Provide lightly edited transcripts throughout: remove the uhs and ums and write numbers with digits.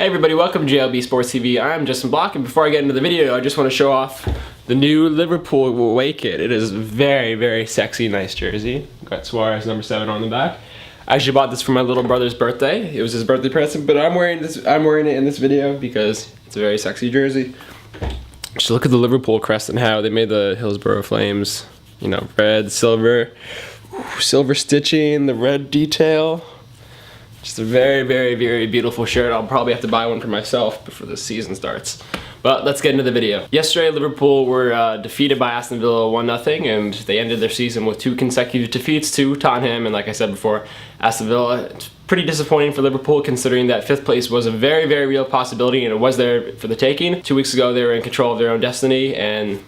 Hey everybody, welcome to JLB Sports TV. I'm Justin Block, and before I get into the video, I just want to show off the new Liverpool away kit. It is a very, very sexy, nice jersey. Got Suarez number 7 on the back. I actually bought this for my little brother's birthday. It was his birthday present, but I'm wearing it in this video because it's a very sexy jersey. Just look at the Liverpool crest and how they made the Hillsborough Flames, you know, red, silver stitching, the red detail. Just a very, very, very beautiful shirt. I'll probably have to buy one for myself before the season starts. But let's get into the video. Yesterday, Liverpool were defeated by Aston Villa 1-0, and they ended their season with 2 consecutive defeats to Tottenham. And like I said before, Aston Villa, it's pretty disappointing for Liverpool considering that 5th place was a very, very real possibility, and it was there for the taking. 2 weeks ago, they were in control of their own destiny, and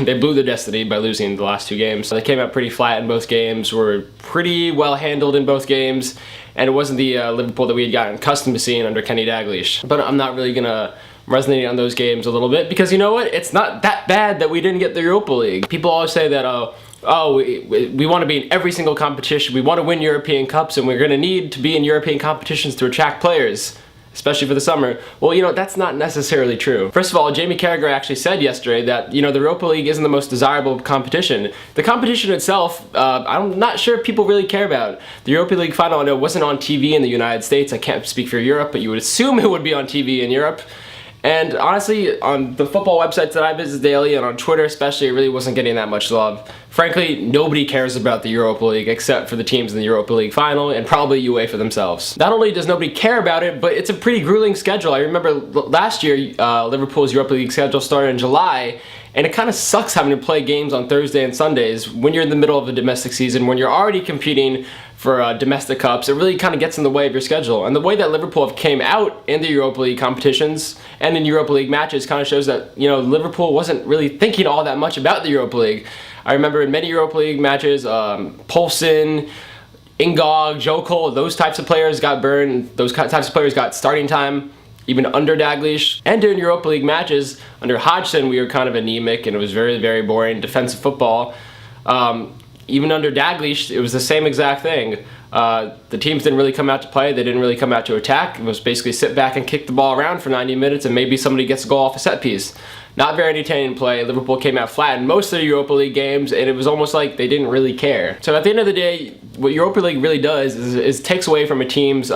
they blew their destiny by losing the last 2 games. They came out pretty flat in both games, were pretty well handled in both games, and it wasn't the Liverpool that we had gotten accustomed to seeing under Kenny Dalglish. But I'm not really gonna resonate on those games a little bit because you know what? It's not that bad that we didn't get the Europa League. People always say that, we want to be in every single competition. We want to win European Cups, and we're gonna need to be in European competitions to attract players, especially for the summer. Well, you know, that's not necessarily true. First of all, Jamie Carragher actually said yesterday that, you know, the Europa League isn't the most desirable competition. The competition itself, I'm not sure if people really care about. The Europa League final, I know, wasn't on TV in the United States. I can't speak for Europe, but you would assume it would be on TV in Europe. And honestly, on the football websites that I visit daily and on Twitter especially, it really wasn't getting that much love. Frankly, nobody cares about the Europa League except for the teams in the Europa League final and probably UEFA themselves. Not only does nobody care about it, but it's a pretty grueling schedule. I remember last year, Liverpool's Europa League schedule started in July, and it kind of sucks having to play games on Thursday and Sundays when you're in the middle of a domestic season, when you're already competing for domestic cups. It really kind of gets in the way of your schedule. And the way that Liverpool have came out in the Europa League competitions and in Europa League matches kind of shows that, you know, Liverpool wasn't really thinking all that much about the Europa League. I remember in many Europa League matches, Poulsen, Ingog, Joe Cole, those types of players got burned. Those types of players got starting time, even under Dalglish. And during Europa League matches, under Hodgson, we were kind of anemic and it was very, very boring defensive football. Even under Dalglish, it was the same exact thing. The teams didn't really come out to play. They didn't really come out to attack. It was basically sit back and kick the ball around for 90 minutes and maybe somebody gets a goal off a set piece. Not very entertaining play. Liverpool came out flat in most of the Europa League games, and it was almost like they didn't really care. So at the end of the day, what Europa League really does is takes away from a team's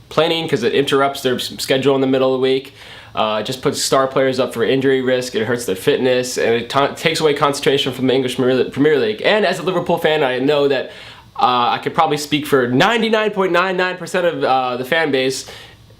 planning because it interrupts their schedule in the middle of the week. It just puts star players up for injury risk, it hurts their fitness, and it takes away concentration from the English Premier League. And as a Liverpool fan, I know that I could probably speak for 99.99% of the fan base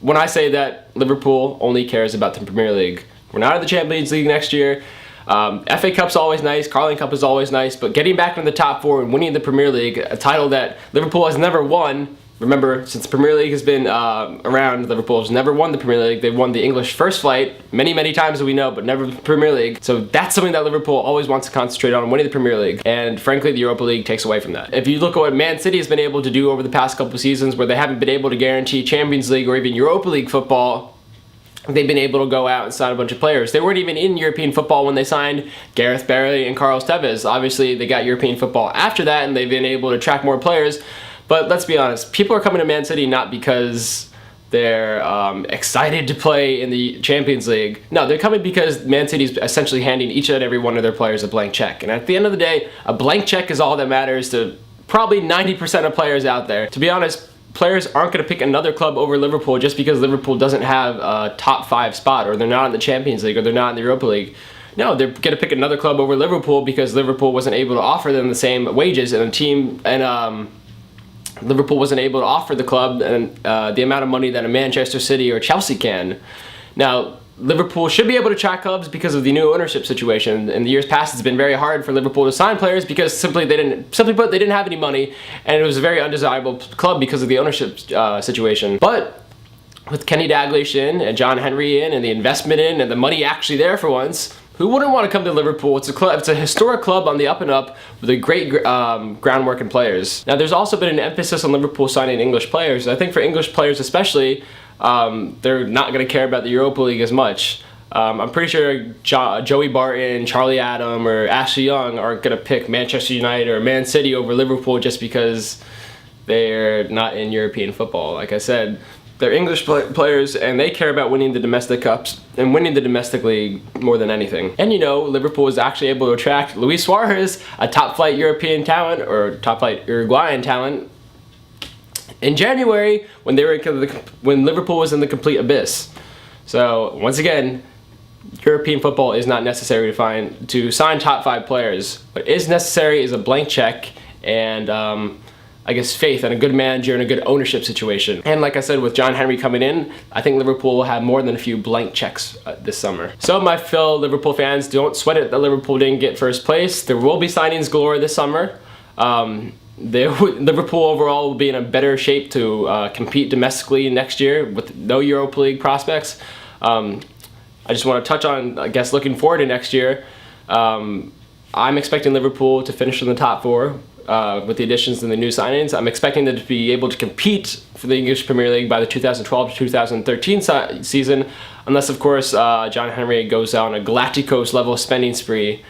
when I say that Liverpool only cares about the Premier League. We're not in the Champions League next year. FA Cup's always nice, Carling Cup is always nice, but getting back into the top 4 and winning the Premier League, a title that Liverpool has never won. Remember, since the Premier League has been around, Liverpool has never won the Premier League. They've won the English first flight many, many times that we know, but never the Premier League. So that's something that Liverpool always wants to concentrate on, winning the Premier League. And frankly, the Europa League takes away from that. If you look at what Man City has been able to do over the past couple of seasons, where they haven't been able to guarantee Champions League or even Europa League football, they've been able to go out and sign a bunch of players. They weren't even in European football when they signed Gareth Bale and Carlos Tevez. Obviously, they got European football after that, and they've been able to attract more players. But let's be honest, people are coming to Man City not because they're excited to play in the Champions League. No, they're coming because Man City's essentially handing each and every one of their players a blank check. And at the end of the day, a blank check is all that matters to probably 90% of players out there. To be honest, players aren't going to pick another club over Liverpool just because Liverpool doesn't have a top 5 spot, or they're not in the Champions League, or they're not in the Europa League. No, they're going to pick another club over Liverpool because Liverpool wasn't able to offer them the same wages, and Liverpool wasn't able to offer the club the amount of money that a Manchester City or Chelsea can. Now, Liverpool should be able to attract clubs because of the new ownership situation. In the years past, it's been very hard for Liverpool to sign players because simply put, they didn't have any money, and it was a very undesirable club because of the ownership situation. But with Kenny Dalglish in, and John Henry in, and the investment in, and the money actually there for once, who wouldn't want to come to Liverpool? It's a historic club on the up and up with a great groundwork and players. Now, there's also been an emphasis on Liverpool signing English players. I think for English players especially, they're not going to care about the Europa League as much. I'm pretty sure Joey Barton, Charlie Adam, or Ashley Young aren't going to pick Manchester United or Man City over Liverpool just because they're not in European football. Like I said, They're English players, and they care about winning the domestic cups and winning the domestic league more than anything. And you know, Liverpool was actually able to attract Luis Suarez, a top-flight European talent, or top-flight Uruguayan talent, in January when Liverpool was in the complete abyss. So once again, European football is not necessary to sign top 5 players. What is necessary is a blank check and I guess faith and a good manager and a good ownership situation. And like I said, with John Henry coming in, I think Liverpool will have more than a few blank checks this summer. So my fellow Liverpool fans, don't sweat it that Liverpool didn't get first place. There will be signings galore this summer. Liverpool overall will be in a better shape to compete domestically next year with no Europa League prospects. I just want to touch on, I guess, looking forward to next year. I'm expecting Liverpool to finish in the top 4 with the additions and the new signings. I'm expecting them to be able to compete for the English Premier League by the 2012 to 2013 season, unless, of course, John Henry goes on a Galacticos level spending spree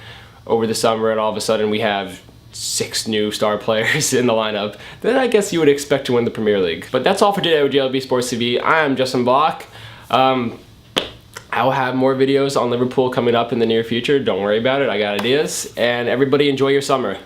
over the summer and all of a sudden we have 6 new star players in the lineup. Then I guess you would expect to win the Premier League. But that's all for today with JLB Sports TV. I am Justin Block. I will have more videos on Liverpool coming up in the near future. Don't worry about it, I got ideas. And everybody enjoy your summer.